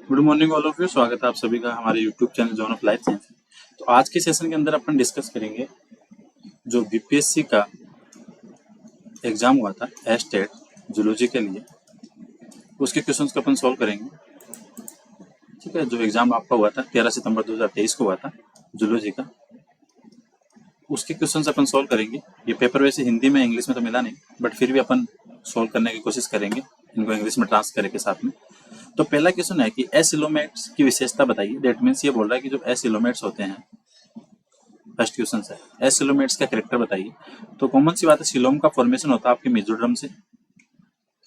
Good morning all of you. स्वागत है आप सभी का हमारे YouTube channel zone of life science. तो आज के सेशन के अंदर अपन डिस्कस करेंगे जो बीपीएससी का एग्जाम हुआ था एस्टेट जूलॉजी के लिए, उसके क्वेश्चंस को अपन सॉल्व करेंगे। ठीक है, जो एग्जाम आपका हुआ था 13 सितंबर 2023 को हुआ था जूलॉजी का, उसके क्वेश्चंस अपन सॉल्व करेंगे। ये पेपर वैसे हिंदी में इंग्लिश में तो मिला नहीं, बट फिर भी अपन सॉल्व करने की कोशिश करेंगे, इनको इंग्लिश में ट्रांसलेट करके साथ में। तो पहला क्वेश्चन है कि एसिलोमेट्स की विशेषता बताइए। दैट मीन्स ये बोल रहा है कि जो एसिलोमेट्स होते हैं, फर्स्ट क्वेश्चन है एसिलोमेट्स का कैरेक्टर बताइए। तो कॉमन सी बात है, सिलोम का फॉर्मेशन होता है आपके मेसोड्रम से।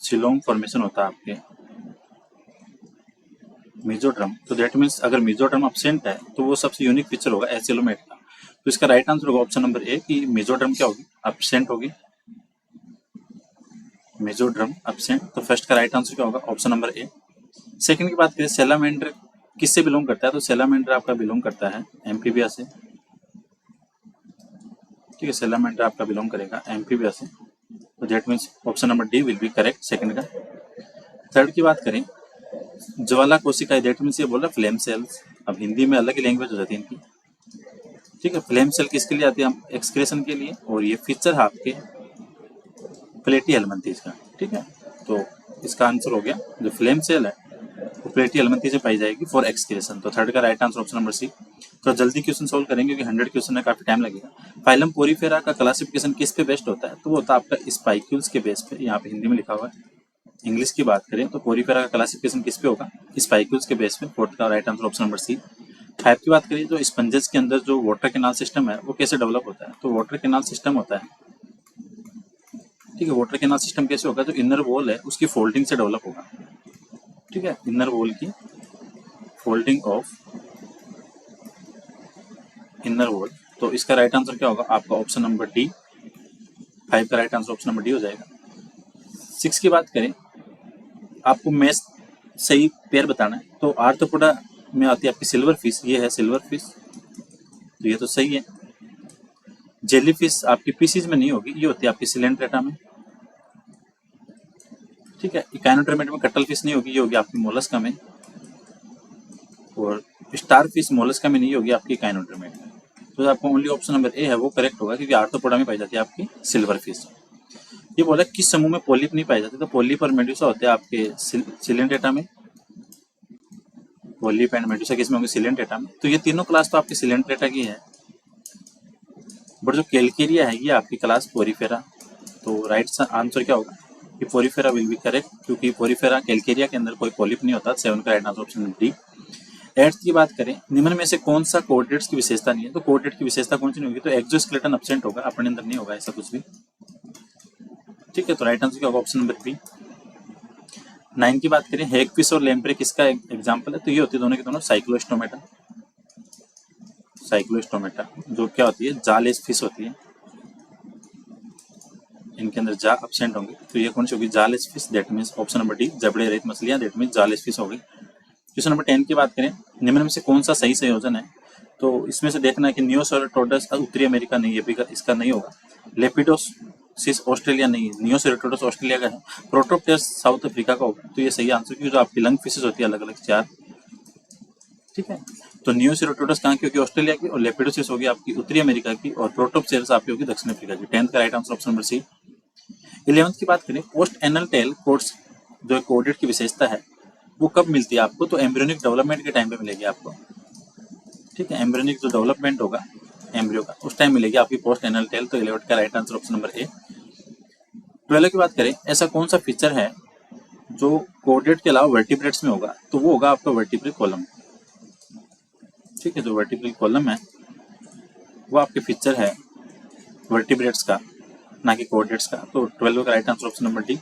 सिलोम फॉर्मेशन होता है आपके मेसोड्रम। तो दैट मीन्स अगर मेसोड्रम एब्सेंट है तो वो सबसे यूनिक फीचर होगा एसिलोमेट का। तो इसका राइट आंसर होगा ऑप्शन नंबर ए कि मेसोड्रम क्या होगी, एब्सेंट होगी, मेसोड्रम एब्सेंट। तो फर्स्ट का राइट आंसर क्या होगा, ऑप्शन नंबर ए। सेकंड की बात करें, सैलामेंडर किससे बिलोंग करता है, तो सैलामेंडर आपका बिलोंग करता है एम्फीबिया से। ठीक है, सैलामेंडर आपका बिलोंग करेगा एम्फीबिया से। तो that means option number D will be correct second का। थर्ड की बात करें, ज्वाला कोशिकाएं, दैट मीन्स ये बोल रहा है फ्लेम सेल्स। अब हिंदी में अलग ही लैंग्वेज हो जाती है इनकी। ठीक है, फ्लेम सेल किसके लिए आती है, हम एक्सक्रेशन के लिए, और ये फीचर है आपके प्लेटी हेलमिंथेस का। ठीक है, तो इसका आंसर हो गया जो फ्लेम सेल है वो प्लेटी हेलमिंथेस से पाई जाएगी फॉर एक्सक्रेशन। तो थर्ड का right answer option number C. तो जल्दी क्वेश्चन सोल्व करेंगे क्योंकि 100 क्वेश्चन में काफी टाइम लगेगा। फाइलम पोरीफेरा का क्लासिफिकेशन किस पे बेस्ड होता है, तो वो होता है आपका स्पाइक्यूल्स के बेस पे। यहाँ पे हिंदी में लिखा हुआ है। इंग्लिश की बात करें तो पोरीफेरा का क्लासिफिकेशन किस पे होगा, स्पाइक्यूल्स के बेस पे। फोर्थ का right answer option number C. Five की बात करें, जो स्पंजेस के अंदर जो वाटर कैनाल सिस्टम है वो कैसे डेवलप होता है, तो वाटर कैनाल सिस्टम होता है। ठीक है, वाटर कैनाल सिस्टम कैसे होगा, जो इनर वॉल है उसकी फोल्डिंग से डेवलप होगा। ठीक है, इनर वॉल की फोल्डिंग ऑफ इनर वॉल। तो इसका राइट आंसर क्या होगा आपका ऑप्शन नंबर डी। फाइव का right answer option number D हो जाएगा। सिक्स की बात करें, आपको मैथ सही पेयर बताना है। तो आर्थ्रोपोडा में आती है आपकी सिल्वर फिश, ये है सिल्वर फिश, तो ये तो सही है। जेली फिश आपकी पीसीज में नहीं होगी, ये होती है आपकी सिलेंड्रेटा में। ठीक है, इकाइनोडर्मेट में कटल फिश नहीं होगी, ये होगी आपकी मोलस्का में। और स्टार फिश मोलस्का में नहीं होगी आपकी इकाइनोडर्मेट में। तो आपको ओनली ऑप्शन नंबर ए है वो करेक्ट होगा, क्योंकि आर्थ्रोपोडा में पाई जाती है आपकी सिल्वर फिश। ये बोला किस समूह में पोलिप नहीं पाई जाती, तो पोलिप और मेडुसा होते हैं आपके सिलेंड्रेटा में। पोलिप एंड मेडुसा किस में होंगे, सिलेंड्रेटा में। तो ये तीनों क्लास तो आपकी सिलेंड्रेटा की है, बट जो कैलकेरिया है ये आपकी क्लास पोरीफेरा। तो राइट आंसर क्या होगा कि पोरीफेरा विल बी करेक्ट, क्योंकि पोरीफेरा कैलकेरिया के अंदर कोई पोलिप नहीं होता। सेवन का right answer option D. Eighth की बात करें, निम्न में से कौन सा कोऑर्डिनेट्स की विशेषता नहीं है, तो कोऑर्डिनेट की विशेषता कौन सी नहीं होगी, तो एक्सोस्केलेटन एब्सेंट होगा, अपने अंदर नहीं होगा ऐसा कुछ भी। ठीक है, तो राइट आंसर क्या होगा ऑप्शन नंबर बी। नाइन की बात करें, हेगफिश और लैम्प्रे किसका एग्जाम्पल है, तो ये होती है दोनों के दोनों साइक्लोस्टोमेटा। साइक्लोस्टोमेटा जो क्या होती है, जालेस फिश होती है, इनके अंदर जा एब्सेंट होंगे। तो ये कौन सी होगी, jawless fish. That means option number d, जबड़े रहित मछलियां, दैट मीन्स जालेस फिश होगी। क्वेश्चन नंबर 10 की बात करें, निम्न में से कौन सा सही संयोजन है, तो इसमें से देखना है कि नियोसेरेटोडस उत्तरी अमेरिका नहीं, ये भी इसका नहीं होगा। लेपिडोसिस ऑस्ट्रेलिया नहीं, नियोसेरेटोडस ऑस्ट्रेलिया का है। प्रोटोप्टेरस साउथ अफ्रीका का होगा। तो ये सही आंसर, क्योंकि जो आपकी लंग फिशेस होती है अलग अलग चार। ठीक है, तो नियोसेरेटोडस कहाँ की होगी, ऑस्ट्रेलिया की, और लेपिडोसिस होगी आपकी उत्तरी अमेरिका की, और प्रोटोप्टेरस आपकी होगी दक्षिण अफ्रीका की। 10th का right answer option number C. 11th की बात करें, पोस्ट एनल टेल कोड्स जो कोडेड की विशेषता है वो कब मिलती है आपको, तो एम्ब्रियोनिक डेवलपमेंट के टाइम पे मिलेगी आपको। ठीक है, एम्ब्रियोनिक जो डेवलपमेंट होगा एम्ब्रियो का उस टाइम मिलेगी आपकी पोस्ट एनल टेल। तो 11th का right answer option number A. 12 की बात करें, ऐसा कौन सा फीचर है जो कोडेड के अलावा वर्टिब्रेट्स में होगा, तो वो होगा आपका वर्टिब्रल कॉलम। ठीक है, जो वर्टिब्रल कॉलम है वो आपके फीचर है वर्टिब्रेट्स का, ना कि कोडेट्स का। तो 12 का right answer option number D.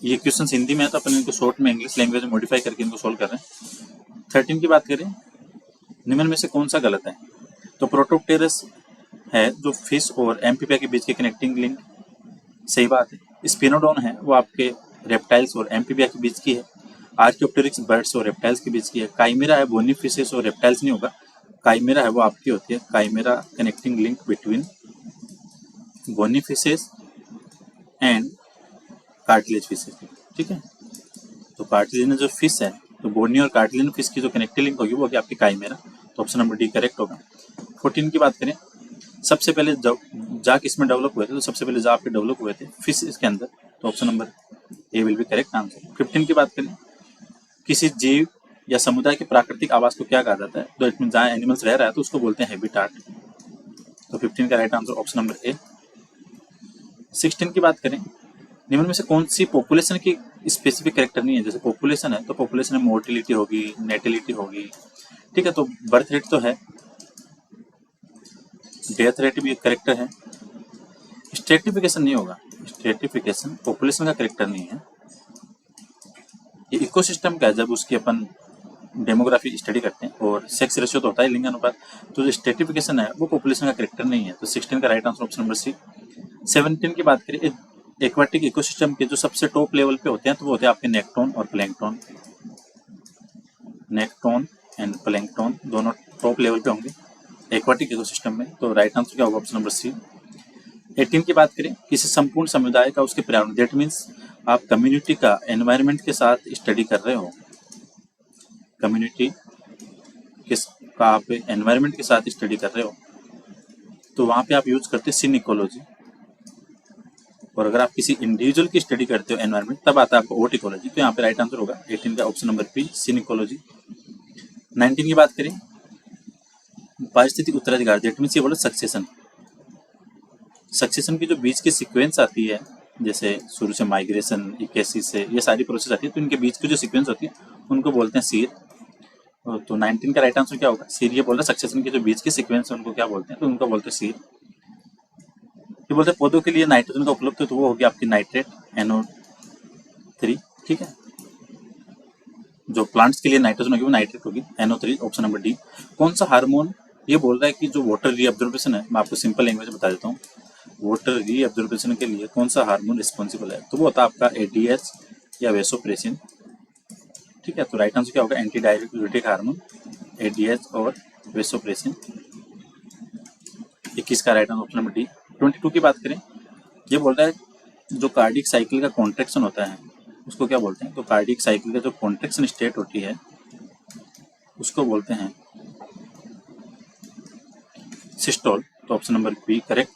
ये क्वेश्चन हिंदी में है तो अपन इनको शॉर्ट में इंग्लिश लैंग्वेज में मॉडिफाई करके इनको सोल्व कर रहे हैं। 13 की बात करें, निम्न में से कौन सा गलत है, तो प्रोटोप्टेरस है जो फिश और एम्फीबिया के बीच की कनेक्टिंग लिंक, सही बात है। स्पिनोडोन है वो आपके रेप्टाइल्स और एम्फीबिया के बीच की है। आर्कियोप्टेरिक्स बर्ड्स और रेप्टाइल्स के बीच की है। काइमेरा है बोनी फिशेस और रेप्टाइल्स नहीं होगा। काइमेरा है वो आपकी होती है, chimaera connecting link between bony fishes and cartilage fishes. ठीक है, तो कार्टिलेज जो फिश है तो बोर्नियो और कार्टिलेज फिश की जो कनेक्टिव लिंक होगी वो होगी आपकी काइमेरा, तो ऑप्शन नंबर डी करेक्ट होगा। 14 की बात करें, सबसे पहले जा किस में डेवलप हुए थे, तो सबसे पहले जा आपके डेवलप हुए थे फिश इसके अंदर, तो option number A will be correct answer. 15 की बात करें, किसी जीव या समुदाय के प्राकृतिक आवास को क्या कहा जाता है, तो इट मीन जहाँ एनिमल्स रह रहा है तो उसको बोलते हैं हैबिटाट, तो 15 का right answer option number A. 16 की बात करें, निम्न में से कौन सी पॉपुलेशन की स्पेसिफिक कैरेक्टर नहीं है, जैसे पॉपुलेशन है तो पॉपुलेशन में मोर्टिलिटी होगी, नेटिलिटी होगी, ठीक है, तो बर्थ रेट तो है, डेथ रेट भी एक करेक्टर है, स्ट्रेटिफिकेशन नहीं होगा, स्ट्रेटिफिकेशन पॉपुलेशन का करेक्टर नहीं है। ये इकोसिस्टम का है, जब उसकी अपन डेमोग्राफी स्टडी करते हैं, और सेक्स रेशियो तो होता है लिंगानुपात, तो जो स्ट्रेटिफिकेशन है वो पॉपुलेशन का करेक्टर नहीं है, तो 16 का right answer option number C. 17 की बात करें, एक्वाटिक इकोसिस्टम के जो सबसे टॉप लेवल पे होते हैं तो वो होते हैं आपके नेक्टोन और प्लैंकटोन, नेक्टोन एंड प्लैंकटोन दोनों टॉप लेवल पे होंगे एक्वाटिक इकोसिस्टम में, तो राइट आंसर क्या होगा ऑप्शन नंबर सी। 18 की बात करें, किसी संपूर्ण समुदाय का उसके पर्यावरण, दैट मीन्स आप कम्युनिटी का एनवायरनमेंट के साथ स्टडी कर रहे हो, कम्युनिटी का आप एनवायरनमेंट के साथ स्टडी कर रहे हो, तो वहाँ पे आप यूज करते हैं सिन इकोलॉजी, और अगर आप किसी इंडिविजुअल की स्टडी करते हो एनवायरनमेंट तब आता है आपको ओट इकोलॉजी, तो यहाँ पे राइट आंसर होगा 18 का option number be seen ecology. 19 की बात करें, पारिस्थितिक उत्तराधिकार, दैट मीन्स ये बोला सक्सेशन, सक्सेशन की जो बीच की सीक्वेंस आती है, जैसे शुरू से माइग्रेशन, इक्केसी से ये सारी प्रोसेस आती है, तो इनके बीच की जो सीक्वेंस होती है उनको बोलते हैं सीर, तो 19 का राइट आंसर क्या होगा सीर। ये बोल रहा है सक्सेशन की जो बीच की सीक्वेंस है उनको क्या बोलते हैं, तो उनको बोलते हैं सीर। ये बोलते हैं पौधों के लिए नाइट्रोजन का उपलब्ध है, तो वो होगी आपकी नाइट्रेट NO3, ठीक है, जो प्लांट्स के लिए नाइट्रोजन होगी वो नाइट्रेट होगी NO3, ऑप्शन नंबर डी। कौन सा हार्मोन, ये बोल रहा है कि जो वाटर रीअब्जॉर्प्शन है, मैं आपको सिंपल लैंग्वेज में बता देता हूँ, वाटर रीअब्जॉर्प्शन के लिए कौन सा हार्मोन रिस्पॉन्सिबल है, तो वो होता है आपका ADH या वेसोप्रेसिन, ठीक है, तो राइट आंसर क्या होगा एंटी डाययूरेटिक हार्मोन ADH और वेसोप्रेसिन। 21 का right answer option number D. 22 की बात करें, ये बोल रहा है जो कार्डियक साइकिल का कॉन्ट्रैक्शन होता है उसको क्या बोलते हैं, तो कार्डियक साइकिल का जो कॉन्ट्रैक्शन स्टेट होती है उसको बोलते हैं सिस्टोल, तो ऑप्शन नंबर बी करेक्ट।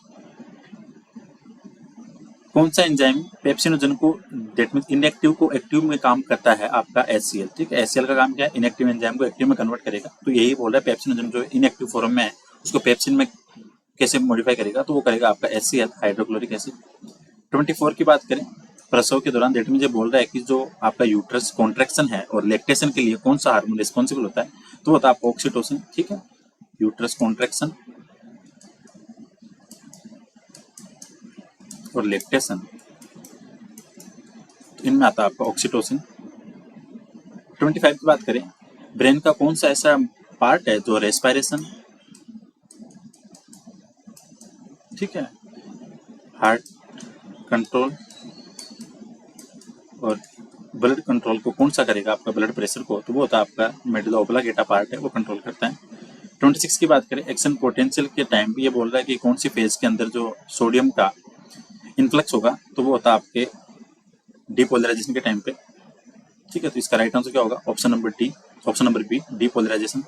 कौन सा एंजाइम पेप्सिनोजन को, दैट मींस इनएक्टिव को एक्टिव में काम करता है आपका HCl, ठीक है, HCl का काम क्या है, इनएक्टिव एंजाइम को एक्टिव में कन्वर्ट करेगा, तो यही बोल रहा है पेप्सिनोजन जो इनएक्टिव फॉर्म में है उसको पेप्सिन में कैसे मॉडिफाई करेगा, तो वो करेगा आपका HCl हाइड्रोक्लोरिक एसिड। 24 की बात करें, प्रसव के दौरान, दैट मींस ये बोल रहा है कि जो आपका यूट्रस कॉन्ट्रैक्शन है और लैक्टेशन के लिए कौन सा हार्मोन रिस्पॉन्सिबल होता है, तो होता है आपका ऑक्सीटोसिन, ठीक है, यूट्रस कॉन्ट्रैक्शन और लैक्टेशन, तो इनमें आता है आपका ऑक्सीटोसिन। 25 की बात करें, ब्रेन का कौन सा ऐसा पार्ट है जो रेस्पिरेशन, ठीक है, हार्ट कंट्रोल और ब्लड कंट्रोल को कौन सा करेगा, आपका ब्लड प्रेशर को, तो वो होता है आपका मेडुला ऑब्लांगेटा पार्ट है, वो कंट्रोल करता है। 26 की बात करें, एक्शन पोटेंशियल के टाइम भी ये बोल रहा है कि कौन सी फेज के अंदर जो सोडियम का इन्फ्लक्स होगा, तो वो होता है आपके डीपोलराइजेशन के टाइम पे, ठीक है, तो इसका राइट आंसर क्या होगा option number D, option number B depolarization,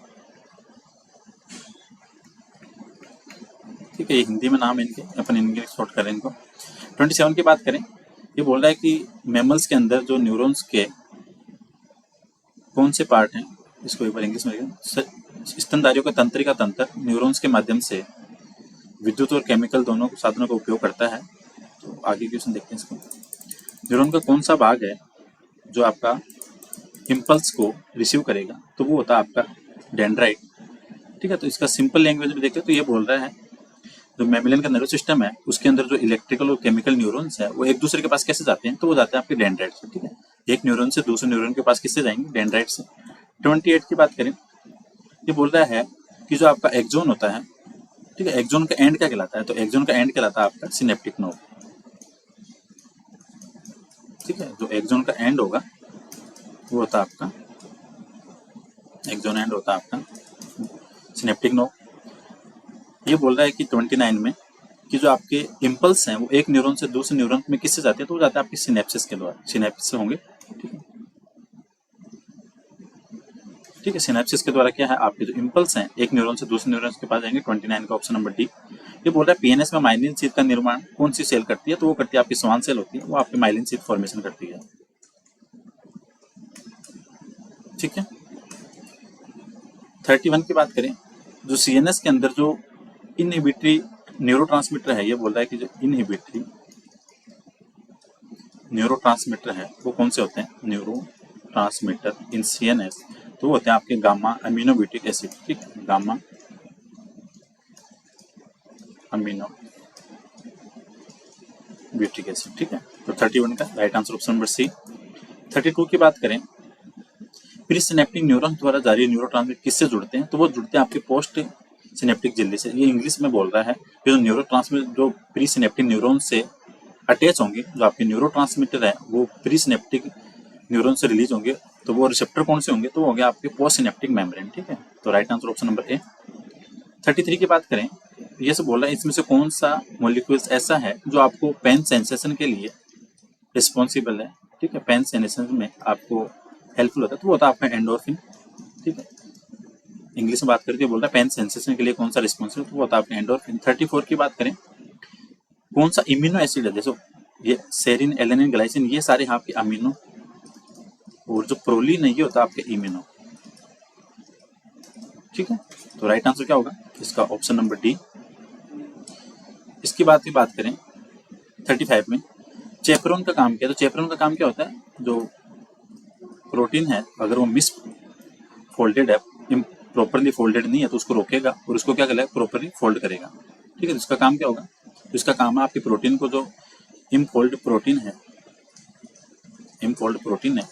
ठीक है, ये हिंदी में नाम है इनके, अपन इंग्लिश शॉर्ट करें इनको। 27 की बात करें, ये बोल रहा है कि मैमल्स के अंदर जो न्यूरॉन्स के कौन से पार्ट हैं, इसको एक बार इंग्लिश में स्तनधारियों का तंत्रिका तंत्र न्यूरॉन्स के माध्यम से विद्युत और केमिकल दोनों साधनों का उपयोग करता है, तो आगे क्वेश्चन देखते हैं इसको। न्यूरॉन का कौन सा भाग है जो आपका इम्पल्स को रिसीव करेगा, तो वो होता है आपका डेंड्राइट, ठीक है, तो इसका सिंपल लैंग्वेज में देखें तो ये बोल रहा है जो मैमिलियन का नर्वस सिस्टम है उसके अंदर जो इलेक्ट्रिकल और केमिकल न्यूरॉन्स है वो एक दूसरे के पास कैसे जाते हैं, तो वो जाते हैं आपके डेंड्राइट से, ठीक है, एक न्यूरॉन से दूसरे न्यूरॉन के पास किससे जाएंगे, डेंड्राइट से। 28 की बात करें, ये बोल रहा है कि जो आपका एक्सोन होता है, ठीक है, एक्सोन का एंड क्या कहलाता है, तो एक्सोन का एंड कहलाता है आपका सिनेप्टिक नोड, ठीक है, जो एक्सोन का एंड होगा वो होता है आपका एक्सोन एंड होता है आपका सिनेप्टिक नोड। ये बोल रहा है कि 29 में कि जो आपके इम्पल्स हैं वो एक न्यूरॉन से दूसरे न्यूरॉन में किससे जाते हैं, तो वो जाते हैं आपके सिनेप्सिस के द्वारा, सिनेप्सिस होंगे, ठीक है। ठीक है। सिनेप्सिस के द्वारा क्या है, आपके जो इम्पल्स हैं एक न्यूरॉन से दूसरे न्यूरॉन के पास जाएंगे। 29 का ऑप्शन नंबर डी। ये बोल रहा है पीएनएस में माइलिन शीथ का निर्माण कौन सी सेल करती है, तो वो करती है आपकी स्वान सेल होती है, वो आपकी माइलिन शीथ फॉर्मेशन करती है। ठीक है। 31 की बात करें, जो सीएनएस के अंदर जो इनहिबिटरी न्यूरोट्रांसमीटर है, ये बोल रहा है कि जो इनहिबिटरी न्यूरोट्रांसमीटर है वो कौन से होते हैं, न्यूरोट्रांसमीटर इन सीएनएस, तो वो होते हैं आपके गामा अमीनोब्यूटिक एसिड। ठीक है, गामा अमीनोब्यूटिक एसिड। ठीक है, तो 31 का right answer option number C. 32 की बात करें, प्रीसिनेप्टिक न्यूरॉन द्वारा जारी न्यूरोट्रांसमीटर किससे जुड़ते हैं, तो वो जुड़ते हैं आपके पोस्ट सिनेप्टिक झिल्ली से। ये इंग्लिश में बोल रहा है कि जो न्यूरोट्रांसमीटर जो प्रीसिनेप्टिक न्यूरॉन से अटैच होंगे, जो आपके न्यूरोट्रांसमीटर है वो प्रीसिनेप्टिक न्यूरॉन से रिलीज होंगे, तो वो रिसेप्टर कौन से होंगे, तो वो होंगे आपके पोस्ट सिनेप्टिक मेम्ब्रेन। ठीक है, तो right answer option number A. 33 की बात करें, ये सब बोल रहा है इसमें से कौन सा मॉलिक्यूल्स ऐसा है जो आपको पेन सेंसेशन के लिए रिस्पॉन्सिबल है। ठीक है, पेन सेंसेशन में आपको हेल्पफुल होता है, तो वो होता है आपका एंडोर्फिन। ठीक है, इंग्लिश में बात करके बोल रहा है पेन सेंसेशन के लिए कौन सा रिस्पॉन्सिबल, तो वो होता है आपका एंडोर्फिन। 34 की बात करें, कौन सा इम्यूनो एसिड है, जैसे ये सेरिन, एलेनिन, ग्लाइसिन, ये सारे आपके अमीनो, और जो प्रोलीन है ये होता है आपके इम्यूनो। ठीक है, तो राइट आंसर क्या होगा इसका, ऑप्शन नंबर डी। इसकी बात करें 35 में, चेपरोन का काम क्या है, तो चेपरोन का काम क्या होता है, जो प्रोटीन है अगर वो मिस फोल्डेड है, प्रॉपरली फोल्डेड नहीं है, तो उसको रोकेगा और उसको क्या करेगा, प्रॉपरली फोल्ड करेगा। ठीक है, तो इसका काम क्या होगा, तो इसका काम है आपके प्रोटीन को, जो इमफोल्ड प्रोटीन है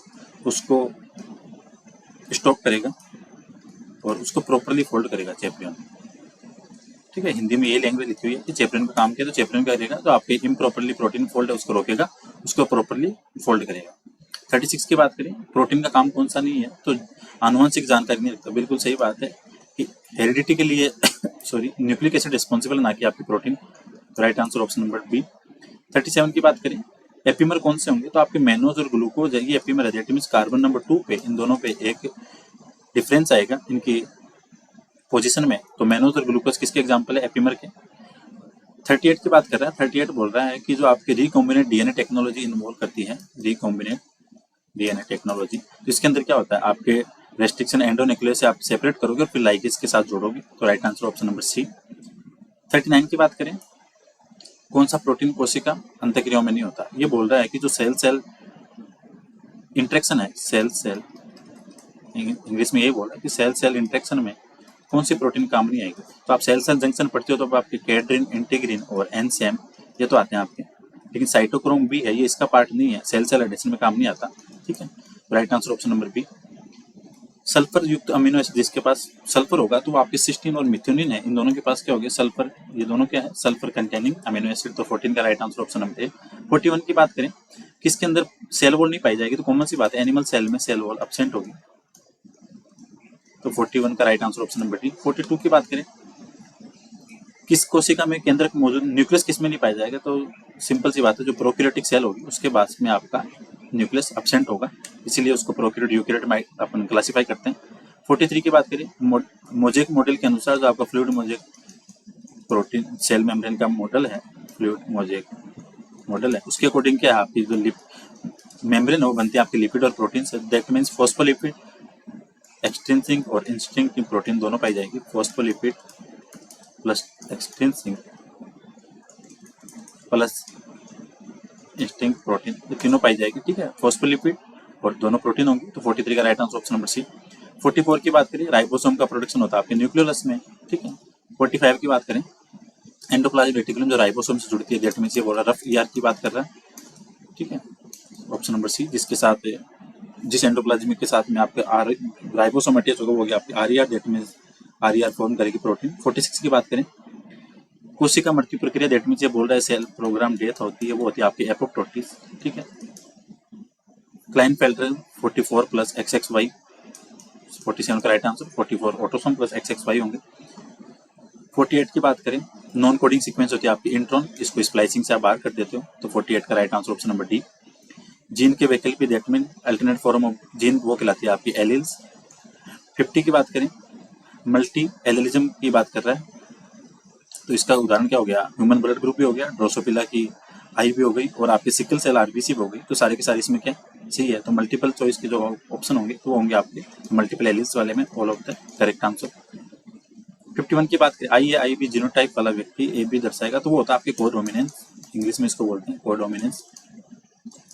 उसको स्टॉप करेगा और उसको प्रॉपरली फोल्ड करेगा चेपरियन। ठीक है, हिंदी में ये लैंग्वेज लिखी हुई है कि चेपरियन का काम किया, तो चेपरियन क्या करेगा, तो आपके इम्प्रॉपरली प्रोटीन फोल्ड है उसको रोकेगा, उसको प्रॉपरली फोल्ड करेगा। 36 की बात करें, प्रोटीन का काम कौन सा नहीं है, तो आनुवंशिक जानकारी नहीं रखता। बिल्कुल सही बात है कि हेरिडिटी के लिए सॉरी न्यूक्लिक एसिड रिस्पॉन्सिबल, ना कि आपकी protein. Right answer option number B. 37 की बात करें, एपीमर कौन से होंगे, तो आपके मैनोज और ग्लूकोज है, ये एपीमर है। दैट मींस कार्बन नंबर 2 पे इन दोनों पे एक डिफरेंस आएगा इनकी पोजीशन में, तो मैनोज और ग्लूकोज किसके एग्जांपल है, एपीमर के। 38 की बात कर रहा है, 38 बोल रहा है कि जो आपकी रिकॉम्बिनेंट डीएनए टेक्नोलॉजी इन्वॉल्व करती है, रिकॉम्बिनेंट डीएनए टेक्नोलॉजी, तो इसके अंदर क्या होता है, आपके रेस्ट्रिक्शन एंडोन्यूक्लियस से आप सेपरेट करोगे और फिर लाइगेज के साथ जोड़ोगे, तो right answer option number C. 39 की बात करें, कौन सा प्रोटीन कोशिका अंतःक्रियाओं में नहीं होता, ये बोल रहा है कि जो सेल सेल इंटरेक्शन है, सेल सेल इंग्लिश में यही बोल रहा है कि सेल सेल इंटरेक्शन में कौन सी प्रोटीन काम नहीं आएगी, तो आप सेल सेल जंक्शन पढ़ते हो तो आपके कैड्रिन, इंटीग्रिन और एनसेम ये तो आते हैं आपके, लेकिन साइटोक्रोम भी है, ये इसका पार्ट नहीं है, सेल सेल एडिशन में काम नहीं आता। ठीक है, right answer option number B. Sulphur युक्त अमीनो एसिड जिसके पास सल्फर होगा, तो वो आपके सिस्टीन और मिथ्योनिन है, इन दोनों के पास क्या हो गया, सल्फर, ये दोनों क्या है, सल्फर कंटेनिंग अमीनो एसिड, तो 14 का right answer option number A. 41 की बात करें, किसके अंदर सेल वॉल नहीं पाई जाएगी, तो कॉमन सी बात है, एनिमल सेल में सेल वॉल एब्सेंट होगी, तो 41 का right answer option number D. 42 की बात करें, किस कोशिका में केंद्रक मौजूद, न्यूक्लियस किस में नहीं पाया जाएगा, तो सिंपल सी बात है, जो प्रोकैरियोटिक सेल होगी उसके बाद में आपका न्यूक्लियस एब्सेंट होगा, इसीलिए उसको प्रोकैरियोट यूकैरियोट में अपन क्लासिफाई करते हैं। 43 की बात करें, मोजेक मॉडल के अनुसार जो आपका fluid mosaic protein cell membrane का मॉडल है, फ्लूइड मोजेक मॉडल है, उसके अकॉर्डिंग क्या है, आपकी जो मेम्ब्रेन वो बनती है आपकी लिपिड और प्रोटीन से। दैट मीन्स फॉस्फोलिपिड, एक्सट्रिंसिक और इंस्ट्रिंसिक प्रोटीन दोनों पाई जाएगी, phospholipid plus extrinsic plus intrinsic protein, ये तीनों पाई जाएगी। ठीक है, फॉस्फोलिपिड और दोनों प्रोटीन होंगे, तो 43 का right answer option number C. 44 की बात करें, राइबोसोम का प्रोडक्शन होता है आपके न्यूक्लियोलस में। ठीक है, 45 की बात करें, एंडोप्लाज्मिक रेटिकुलम जो राइबोसोम से जुड़ती है, दैट मींस ये बोल रहा है रफ ईआर की बात कर रहा है। ठीक है, ऑप्शन नंबर सी, जिसके साथ जिस एंडोप्लाज्मिक के साथ में आपके राइबोसोम अटैच होगा वो आपकी RER, that means RER form करेगी प्रोटीन। 46 की बात करें, कोशिका मृत्यु प्रक्रिया, दैट मींस ये बोल रहा है सेल प्रोग्राम डेथ होती है, वो होती है आपकी एपोप्टोसिस। ठीक है, क्लाइनफेल्टर 44 प्लस XXY, 47 का right answer, 44 autosome plus XXY होंगे। 48 की बात करें, नॉन कोडिंग सीक्वेंस होती है आपकी इंट्रॉन, इसको स्प्लाइसिंग से आप बाहर कर देते हो, तो 48 का right answer option number D. Gene के वैकल्पिक, that mean alternate form of gene वो कहलाती है आपकी एलील्स। 50 की बात करें, मल्टी एलिलिज्म की बात कर रहा है, तो इसका उदाहरण क्या हो गया, ह्यूमन ब्लड ग्रुप भी हो गया, ड्रोसोफिला की आई भी हो गई, और आपके सिकल सेल आरबीसी भी हो गई, तो सारे के सारे इसमें क्या सही है। तो मल्टीपल चॉइस के जो ऑप्शन होंगे तो वो होंगे आपके मल्टीपल एलिस वाले में all of the correct answer. 51 की बात करें, आई बी जीनोटाइप वाला व्यक्ति ए बी दर्शाएगा, तो वो होता है आपके कोडोमिनेंस, इंग्लिश में इसको बोलते हैं कोडोमिनेंस।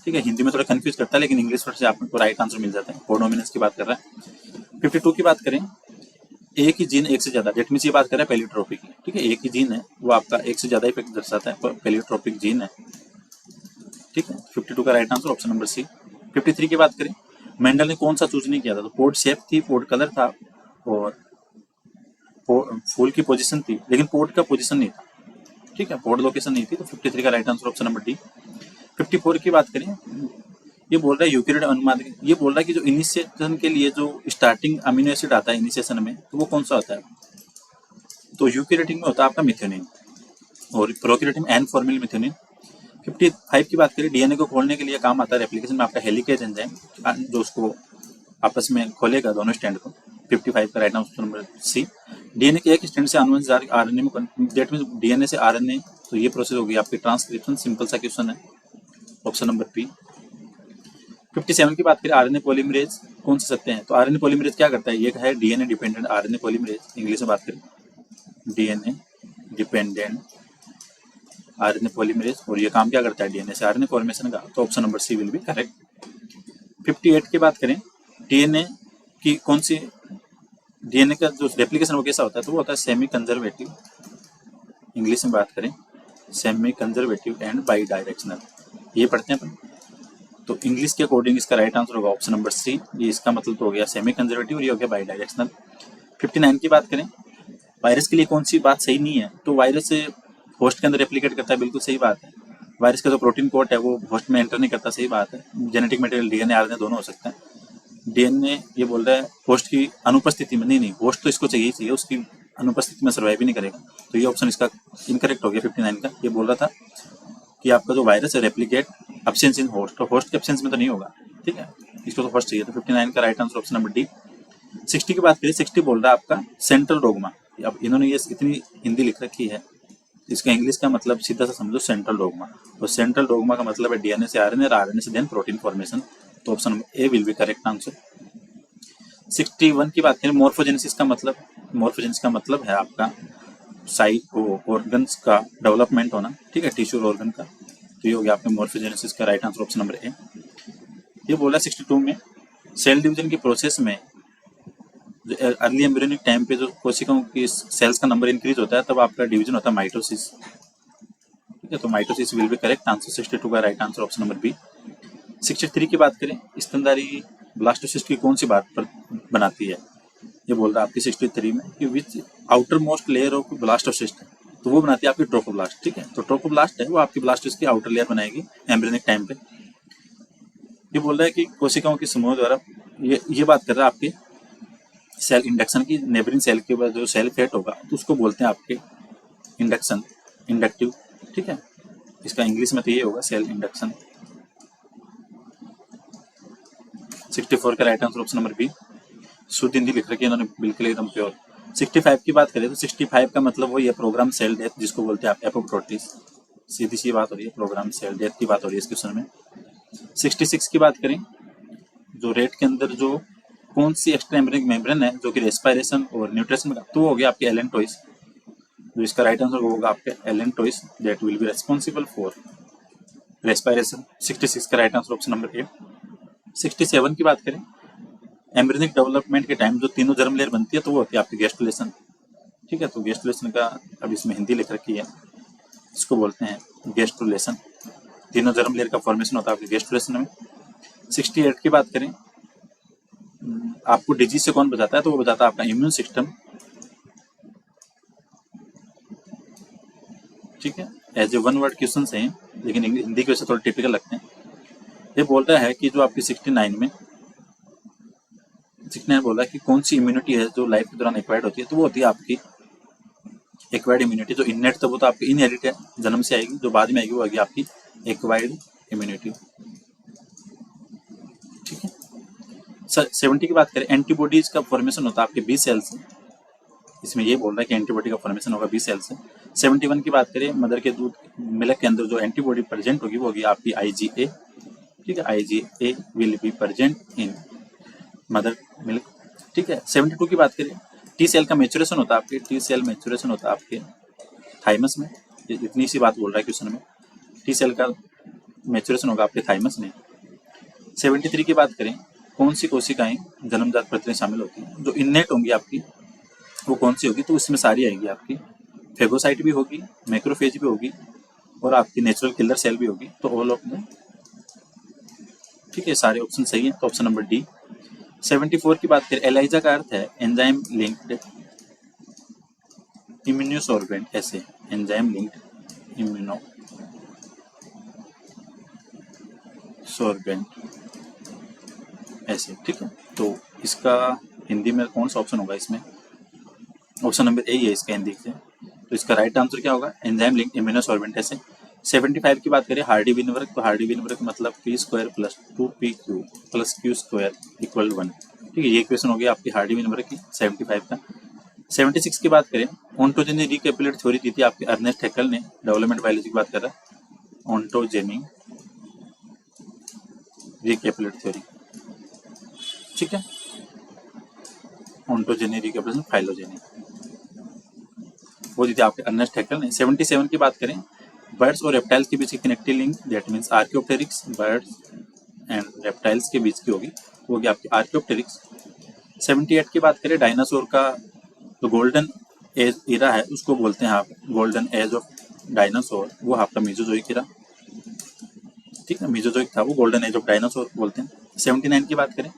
ठीक है, हिंदी में थोड़ा कंफ्यूज करता है, लेकिन इंग्लिश वर्ड से आपको राइट आंसर मिल जाता है। कोडोमिनेंस की बात कर रहा है। 52 की बात करें, एक ही जीन एक से ज्यादा, डेट मीन्स ये बात कर रहा है पेलियोट्रोपिक की। ठीक है, एक ही जीन है वो आपका एक से ज्यादा इफेक्ट दर्शाता है, पेलियोट्रोपिक जीन है। ठीक है, 52 का right answer option number C. 53 की बात करें, मेंडल ने कौन सा चूज नहीं किया था, तो पोर्ट शेप थी, पोर्ट कलर था, और फूल की पोजीशन थी, लेकिन पोर्ट का पोजीशन नहीं था। ठीक है, पोर्ट लोकेशन नहीं थी, तो 53 का right answer option number D. 54 की बात करें, ये बोल रहा है यूक्लिड अनुपात, ये बोल रहा है कि जो इनिशिएशन के लिए जो स्टार्टिंग अमीनो एसिड आता है इनिशिएशन में, तो वो कौन सा होता है, तो यूक्लिडिक में होता है आपका मिथ्योनिन, और प्रोक्रिएटिव एन फॉर्मिल मिथ्योनिन। 55 की बात करें, डीएनए को खोलने के लिए काम आता है रेप्लिकेशन में आपका हेलिकेज एंजाइम, जो उसको आपस में खोलेगा दोनों स्टैंड को। 55 का right answer number C. DNA के एक स्टैंड से अनुवंशिक आरएनए में, दैट मींस डीएनए से आरएनए, तो ये प्रोसेस होगी आपकी ट्रांसक्रिप्शन, सिंपल सा क्वेश्चन है, ऑप्शन नंबर बी। 57 की बात करें, आरएनए पॉलीमरेज कौन से सत्य हैं, तो आरएनए पॉलीमरेज क्या करता है, ये है DNA dependent RNA polymerase, English में बात करें डीएनए डिपेंडेंट आरएनए पॉलीमरेज, और ये काम क्या करता है, डीएनए से आरएनए फॉर्मेशन का, तो option number C will be correct. 58 की बात करें, डीएनए की कौन सी, डीएनए का जो रेप्लिकेशन वो कैसा होता है, तो वो होता है सेमी कंजर्वेटिव, इंग्लिश में बात करें semi conservative and by directional, ये पढ़ते हैं अपन। तो इंग्लिश के अकॉर्डिंग इसका राइट आंसर होगा ऑप्शन नंबर सी, ये इसका मतलब तो हो गया सेमी कंजर्वेटिव, और ये हो गया बाई डायरेक्शनल। 59 की बात करें, वायरस के लिए कौन सी बात सही नहीं है, तो वायरस होस्ट के अंदर रेप्लिकेट करता है, बिल्कुल सही बात है। वायरस का जो प्रोटीन कोड है वो होस्ट में एंटर नहीं करता, सही बात है। जेनेटिक मटेरियल डीएनए आरएनए दोनों हो सकता है। डीएनए ये बोल रहा है होस्ट की अनुपस्थिति में, नहीं होस्ट तो इसको चाहिए चाहिए, उसकी अनुपस्थिति में सर्वाइव ही नहीं करेगा, तो ये ऑप्शन इसका इनकरेक्ट हो गया 59 का। ये बोल रहा था कि आपका जो वायरस है रेप्लिकेट एब्सेंस इन होस्ट, तो होस्ट के एब्सेंस में तो नहीं होगा। ठीक है, इसको तो होस्ट चाहिए, तो 59 का right answer option number D. 60 की बात करिए, 60 बोल रहा है आपका सेंट्रल डोगमा, अब इन्होंने ये इतनी हिंदी लिख रखी है, इसका इंग्लिश का मतलब सीधा सा समझो सेंट्रल डोगमा, और सेंट्रल डोगमा का मतलब है डीएनए से आरएनए और आरएनए से देन प्रोटीन फॉर्मेशन, तो option number A will be correct answer. 61 की बात करें, मॉर्फोजेनेसिस का मतलब, मॉर्फोजेनेसिस का मतलब है आपका साइट ऑर्गन्स का डेवलपमेंट होना। ठीक है, टिश्यू ऑर्गन का, तो ये हो गया आपके मॉर्फोजेनेसिस का right answer option number A. ये बोला 62 में, सेल डिवीजन की प्रोसेस में अर्ली एम्ब्रियोनिक टाइम पे जो कोशिकाओं की सेल्स का नंबर इंक्रीज होता है, तब आपका डिवीजन होता है माइटोसिस। ठीक है, तो mitosis will be correct answer, 62 का right answer option number B. 63 की बात करें, स्तनधारी ब्लास्टोसिस्ट की कौन सी बात पर बनाती है, ये बोल रहा है आपकी 63 में कि which outermost layer of blastocyst, तो वो बनाती है आपकी ट्रोफोब्लास्ट। ठीक है, तो ट्रोफोब्लास्ट है वो आपकी ब्लास्टोसिस्ट की आउटर लेयर बनाएगी एम्ब्रियोनिक टाइम पे। ये बोल रहा है कि कोशिकाओं के समूह द्वारा, ये बात कर रहा है आपके सेल इंडक्शन की, नेबरिंग सेल के बाद जो सेल फेट होगा तो उसको बोलते हैं आपके इंडक्शन, इंडक्टिव। ठीक है, इसका इंग्लिश में तो ये होगा सेल इंडक्शन। 64 का right answer option number B, शुद्ध हिंदी लिख रखी है इन्होंने, बिल्कुल एकदम प्योर। 65 की बात करें तो 65 का मतलब वही है प्रोग्राम सेल डेथ, जिसको बोलते हैं आप एपोप्टोसिस, सीधी सी बात हो रही है, प्रोग्राम सेल डेथ की बात हो रही है इस क्वेश्चन में। 66 की बात करें, जो रेट के अंदर जो कौन सी एक्स्ट्रा एम्ब्रियोनिक मेम्ब्रेन है जो कि रेस्पिरेशन और न्यूट्रिशन में, तो वो हो गया आपके एलेंटोइस, तो इसका राइट आंसर होगा आपके allantois, that will be responsible for respiration. 66 का right answer option number A. 67 की बात करें, एम्ब्रियोनिक डेवलपमेंट के टाइम जो तीनों जर्म लेयर बनती है, तो वो होती है आपकी गेस्टुलेशन। ठीक है, तो गेस्टुलेशन का अब इसमें हिंदी लिख रखी है, इसको बोलते हैं गेस्टुलेशन, तीनों जर्म लेयर का फॉर्मेशन होता है आपकी गेस्टुलेशन में। 68 की बात करें, आपको डिजीज से कौन बचाता है, तो वो बचाता है आपका इम्यून सिस्टम। ठीक है, as a one word question हैं, लेकिन हिंदी की वजह से थोड़ा टिपिकल लगते हैं। ये बोल रहा है कि जो आपकी 69 में 69 बोल रहा है कि कौन सी इम्यूनिटी है जो लाइफ के दौरान एक्वायर्ड होती है, तो वो होती है आपकी एक्वायर्ड इम्यूनिटी। जो इननेट तो वो तो आपकी इनहेरिट है, जन्म से आएगी, जो बाद में आएगी वो आएगी आपकी एक्वायर्ड इम्यूनिटी। ठीक है, 70 की बात करें, एंटीबॉडीज का फॉर्मेशन होता है आपके बी सेल से। इसमें ये बोल रहा है कि एंटीबॉडी का फॉर्मेशन होगा बी सेल से। 71 की बात करें, मदर के दूध मिल्क के अंदर जो एंटीबॉडी प्रेजेंट होगी वो होगी आपकी IgA, ठीक है। IgA will be present in mother milk, ठीक है। 72 की बात करें, टी सेल का मेचुरेशन होता है आपके, टी सेल मेचुरेशन होता है आपके थाइमस में। इतनी सी बात बोल रहा है क्वेश्चन में, टी सेल का मेचुरेशन होगा आपके थाइमस में। 73 की बात करें, कौन सी कोशिकाएं जन्मजात प्रक्रिया शामिल होती हैं, जो इन्नेट होंगी आपकी वो कौन सी होगी, तो उसमें सारी आएगी आपकी। फेगोसाइट भी होगी, मैक्रोफेज भी होगी और आपकी नेचुरल किलर सेल भी होगी, तो ऑल ऑफ में, ठीक है, सारे ऑप्शन सही है, तो ऑप्शन नंबर डी। 74 की बात करें, एलाइजा का अर्थ है एंजाइम लिंक्ड इम्यूनोसॉर्बेंट, ऐसे एंजाइम लिंक्ड इम्यूनोसॉर्बेंट ऐसे, ठीक है। तो इसका हिंदी में कौन सा ऑप्शन होगा इसमें, ऑप्शन नंबर ए ही है इसका हिंदी से। तो इसका राइट आंसर क्या होगा, एंजाइम लिंक्ड इम्यूनोसॉर्बेंट ऐसे। 75 की बात करें, हार्डी विन वर्क, तो हार्डी विन वर्क मतलब p² + 2pq + q² = 1, ठीक है। ये क्वेश्चन हो गया आपकी हार्डी विन वर्क की 75 का। 76 की बात करें, ओंटोजेनी रिकैपिटुलेट थ्योरी दी थी आपके अर्नेस्ट हैक्कल ने, डेवलपमेंट बायोलॉजी की बात कर रहा है, ओंटोजेनी रिकैपिटुलेट थ्योरी, ठीक है। ओंटोजेनी रिकैपिटुलेशन फाइलोजेनी वो दी थी आपके अर्नेस्ट हैक्कल ने। 77 की बात करें, बर्ड्स और रेप्टाइल्स के बीच की connective link, that means Archaeopteryx, birds and reptiles के बीच की होगी, वो होगी आपकी आर्कियोप्टेरिक्स। 78 की बात करें, डायनासोर का जो गोल्डन एज इरा है उसको बोलते हैं आप, गोल्डन एज ऑफ डायनासोर, वो आपका मेसोजोइक इरा, ठीक है, मेसोजोइक था वो, गोल्डन एज ऑफ डायनासोर बोलते हैं। 79 की बात करें,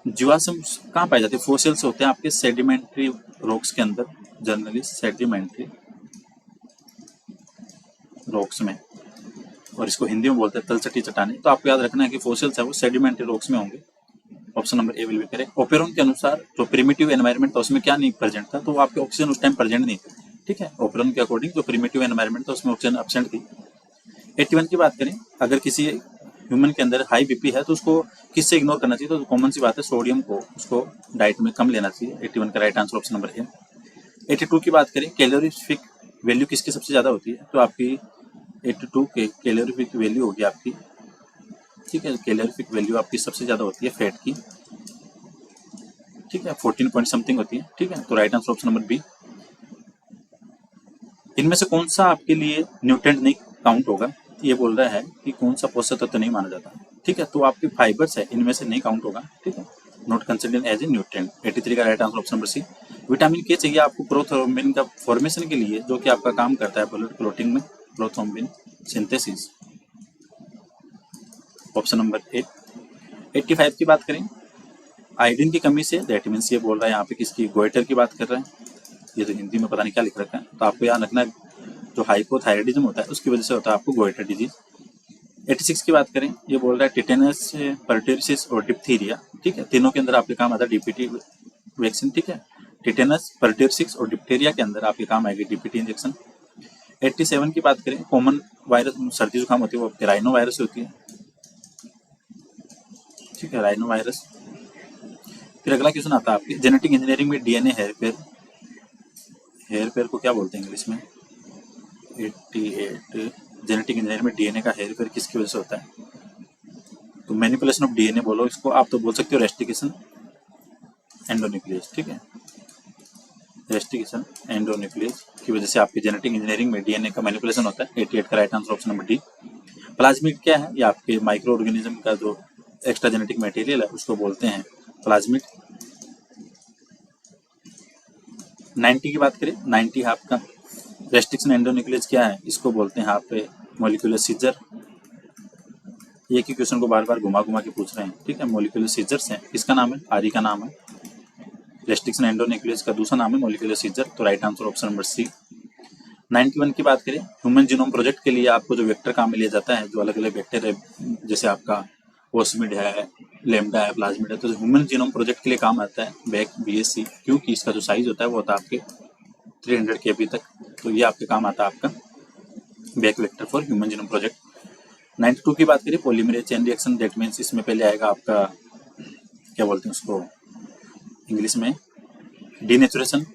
जीवाश्म कहाँ पाए जाते हैं, फोसिल्स होते हैं आपके सेडिमेंट्री रॉक्स के अंदर, जनरली सेडिमेंट्री रॉक्स में, और इसको हिंदी में बोलते हैं तलछटी चट्टानें। तो आपको याद रखना है कि फोसिल्स है वो सेडिमेंट्री रॉक्स में होंगे, option number A will be correct. Operon के अनुसार जो प्रिमिटिव एनवायरनमेंट था उसमें क्या नहीं प्रेजेंट था, तो आपके ऑक्सीजन उस टाइम प्रेजेंट नहीं थी, ठीक है। ओपेरोन के अकॉर्डिंग जो प्रिमिटिव एनवायरनमेंट था उसमें ऑक्सीजन एब्सेंट थी। 81 की बात करें, अगर किसी ह्यूमन के अंदर हाई बीपी है तो उसको किससे इग्नोर करना चाहिए, तो कॉमन सी बात है सोडियम को उसको डाइट में कम लेना चाहिए। 81 का right answer option number A. 82 की बात करें, कैलोरीफिक वैल्यू किसकी सबसे ज्यादा होती है, तो आपकी 82 के कैलोरीफिक वैल्यू होगी आपकी, ठीक है, कैलोरीफिक वैल्यू आपकी सबसे ज्यादा होती है फैट की, ठीक है, 14 पॉइंट समथिंग होती है, ठीक है। तो right answer option number B. इनमें से कौन सा आपके लिए न्यूट्रिएंट नहीं काउंट होगा, ये बोल रहा है कि कौन सा पोषक तत्व नहीं माना जाता, ठीक है। तो आपके फाइबर्स है, इनमें से नहीं काउंट होगा, ठीक है, not considered as a nutrient. 83 का right answer option number C. Vitamin के चाहिए आपको प्रोथ्रोम्बिन का फॉर्मेशन के लिए, जो कि आपका काम करता है ब्लड क्लॉटिंग में, prothrombin synthesis, option number A. 85 की बात करें, आयोडीन की कमी से, दैट मीन्स ये बोल रहा है यहाँ पे किसकी, गोइटर की बात कर रहा है, ये तो हिंदी में पता नहीं क्या लिख रखा है, तो आपको याद रखना है जो हाइपोथायराइडिज्म होता है उसकी वजह से होता है आपको गोइटर डिजीज। 86 की बात करें, ये बोल रहा है टिटेनस, पर्ट्यूसिस और डिप्थीरिया, ठीक है, तीनों के अंदर आपके काम आता है डीपीटी वैक्सीन, ठीक है। टिटेनस, पर्ट्यूसिस और डिप्थीरिया के अंदर आपके काम आएगी डीपीटी इंजेक्शन। 87 की बात करें, कॉमन वायरस सर्दी जुकाम होती है वो आपके राइनो वायरस होती है, ठीक है, राइनो वायरस। फिर अगला क्वेश्चन आता है आपकी, जेनेटिक इंजीनियरिंग में डीएनए हेरफेर, हेरफेर को क्या बोलते हैं इंग्लिश में, 88, जेनेटिक इंजीनियरिंग में डीएनए का हेरफेर किसकी वजह से होता है, तो मैनिपुलेशन ऑफ डीएनए बोलो इसको, आप तो बोल सकते हो रेस्टिकेशन एंडोन्यूक्लियस, ठीक है, रेस्टिकेशन एंडोन्यूक्लियस की वजह से आपकी जेनेटिक इंजीनियरिंग में डीएनए का मैनिपुलेशन होता है। 88 का right answer option number D. Plasmid क्या है, ये आपके माइक्रो ऑर्गेनिज्म का जो एक्स्ट्रा जेनेटिक मटेरियल है उसको बोलते हैं प्लाज्मिड। 90 की बात करें, 90 आपका रेस्ट्रिक्शन एंडोन्यूक्लियस क्या है, इसको बोलते हैं आप मॉलिक्यूलर सीजर। एक ही क्वेश्चन को बार बार घुमा घुमा के पूछ रहे हैं, ठीक है, मॉलिक्यूलर सीजर्स है, किसका नाम है, आरी का नाम है, रेस्ट्रिक्शन एंडोन्यूक्लियस का दूसरा नाम है मॉलिक्यूलर सीजर, तो right answer option number C. 91 की बात करें, ह्यूमन जीनोम प्रोजेक्ट के लिए आपको जो वेक्टर काम में लिया जाता है, जो अलग अलग वेक्टर है, जैसे आपका ओस्मिड है, लेमडा है, प्लाज्मिड है, तो ह्यूमन जीनोम प्रोजेक्ट के लिए काम आता है बैक BSc, क्योंकि इसका जो साइज होता है वो होता है आपके 300 KB तक, तो ये आपके काम आता है आपका back vector for human genome project. 92 की बात करें, polymerase chain reaction, that means इसमें पहले आएगा आपका क्या बोलते हैं उसको इंग्लिश में, डीनेचुरेशन,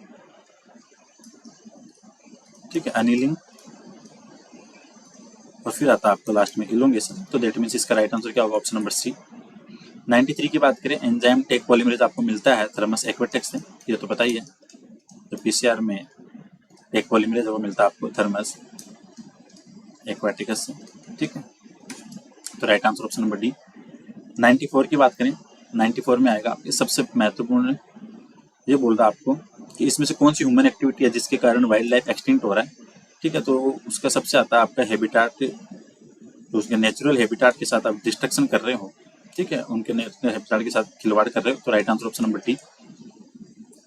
ठीक है, अनिलिंग, और फिर आता है आपका लास्ट में इलोंगेशन। तो दैट मीन्स इसका राइट आंसर क्या होगा, ऑप्शन नंबर सी। 93 की बात करें, एंजाइम टेक पॉलीमरेज आपको मिलता है थर्मस एक्वाटेक्स से, ये तो पता ही है। तो पीसीआर में टेक पॉलीमरेज वो मिलता है आपको थर्मस एक्वाटिकस से, ठीक है। तो right answer option number D. 94 की बात करें, 94 में आएगा आपके सबसे महत्वपूर्ण, ये बोल रहा है आपको कि इसमें से कौन सी ह्यूमन एक्टिविटी है जिसके कारण वाइल्ड लाइफ एक्सटिंक्ट हो रहा है, ठीक है। तो उसका सबसे आता है आपका हैबिटाट, तो उसके नेचुरल हैबिटाट के साथ आप डिस्ट्रक्शन कर रहे हो, ठीक है, उनके नेचुरल हैबिटाट के साथ खिलवाड़ कर रहे हो। तो right answer option number D.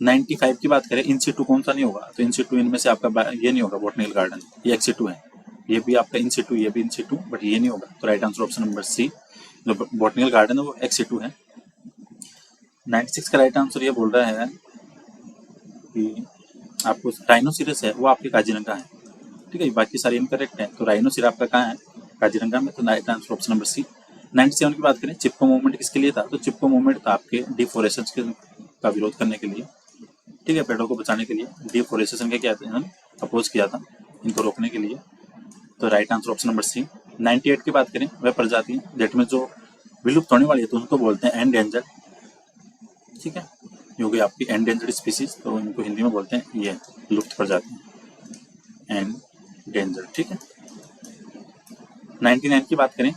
95 की बात करें, इन सिटू कौन सा नहीं होगा, तो इन सिटू इनमें से आपका ये नहीं होगा बॉटनिकल गार्डन, ये एक्स सिटू है, ये भी आपका इन सिटू, ये भी इन सिटू, बट ये नहीं होगा। तो right answer option number C, जो बॉटनिकल गार्डन है वो एक्स सिटू है। 96 का राइट आंसर ये बोल रहा है कि आपको राइनोसिरस है वो आपके काजीरंगा है, ठीक है, बाकी सारे इनकरेक्ट है। तो राइनोसिर आपका कहाँ है, काजीरंगा में। तो right answer option number C. 97 की बात करें, चिपको मूवमेंट किसके लिए था, तो चिपको मूवमेंट था आपके डिफोरेस्टेशन का विरोध करने के लिए, ठीक है, पेड़ों को बचाने के लिए डिफोरेस्टेशन का क्या अपोज किया था, इनको रोकने के लिए। तो right answer option number C. 98 की बात करें, वह प्रजाति दैट में जो विलुप्त होने वाली है तो उनको बोलते हैं एंडेंजर्ड, ठीक है, ये हो गई आपकी एंडेंजर्ड स्पीसीज, तो इनको हिंदी में बोलते हैं ये लुप्त प्रजाति एंडेंजर्ड, ठीक है। 99 की बात करें,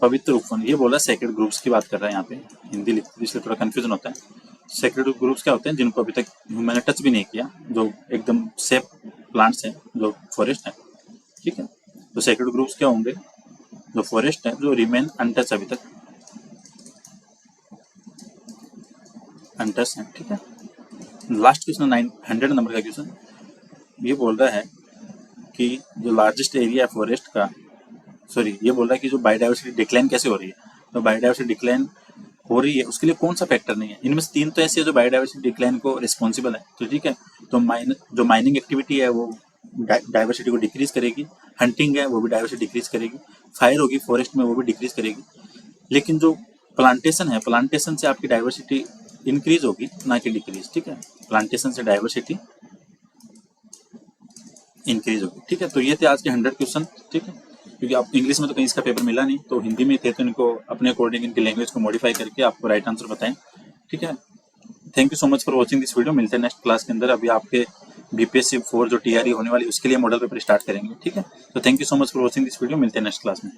पवित्र उपवन, ये बोला सेक्रेड ग्रुप्स की बात कर रहा है यहाँ पे, हिंदी लिखते इसलिए थोड़ा कंफ्यूजन होता है। सेक्रेड ग्रुप्स क्या होते हैं, जिनको अभी तक मैंने टच भी नहीं किया, जो एकदम सेफ प्लांट्स हैं, जो फॉरेस्ट है, ठीक है। तो सेक्रेड ग्रुप्स क्या होंगे, जो फॉरेस्ट है जो रिमेन अनटच अभी तक अनटच है, ठीक है। लास्ट क्वेश्चन 900 नंबर का क्वेश्चन, ये बोल रहा है कि जो लार्जेस्ट एरिया है फॉरेस्ट का, सॉरी ये बोल रहा है कि जो बायोडाइवर्सिटी डिक्लाइन कैसे हो रही है, तो बायोडाइवर्सिटी डिक्लाइन हो रही है उसके लिए कौन सा फैक्टर नहीं है, इनमें से 3 तो ऐसे है जो बायोडाइवर्सिटी डिक्लाइन को रिस्पॉन्सिबल है, तो ठीक है। तो जो माइनिंग एक्टिविटी है वो डाइवर्सिटी को डिक्रीज करेगी, हंटिंग है वो भी डाइवर्सिटी डिक्रीज करेगी, फायर होगी फॉरेस्ट में वो भी डिक्रीज करेगी, लेकिन जो प्लांटेशन है, प्लांटेशन से आपकी डाइवर्सिटी इंक्रीज होगी ना कि डिक्रीज, ठीक है, प्लांटेशन से डाइवर्सिटी इंक्रीज होगी, ठीक है। तो ये थे आज के 100 क्वेश्चन, ठीक है, क्योंकि आप इंग्लिश में तो कहीं इसका पेपर मिला नहीं, तो हिंदी में थे, तो इनको अपने अकॉर्डिंग इनकी लैंग्वेज को मॉडिफाई करके आपको राइट आंसर बताएं, ठीक है। Thank you so much for watching this video, मिलते हैं नेक्स्ट क्लास के अंदर। अभी आपके बीपीएससी 4 जो टीआरई होने वाली उसके लिए मॉडल पेपर स्टार्ट करेंगे, ठीक है। तो thank you so much for watching this video, मिलते हैं नेक्स्ट क्लास में।